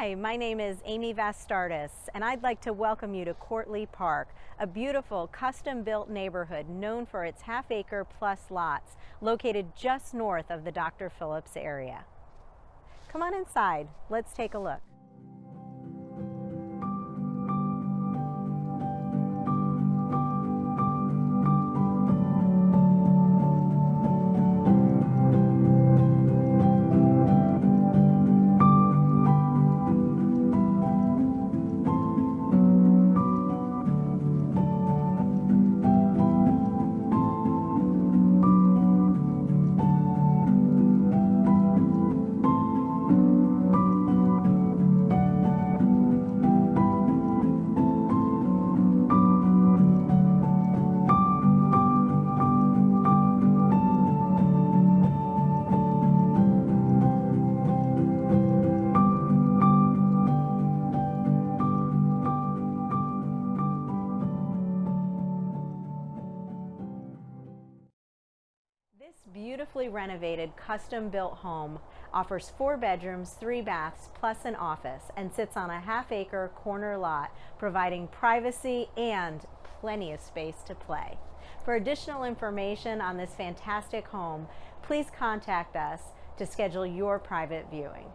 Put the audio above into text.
Hi, my name is Amy Vastardis, and I'd like to welcome you to Courtleigh Park, a beautiful custom-built neighborhood known for its half-acre plus lots, located just north of the Dr. Phillips area. Come on inside, let's take a look. This beautifully renovated, custom-built home offers 4 bedrooms, 3 baths, plus an office, and sits on a half-acre corner lot, providing privacy and plenty of space to play. For additional information on this fantastic home, please contact us to schedule your private viewing.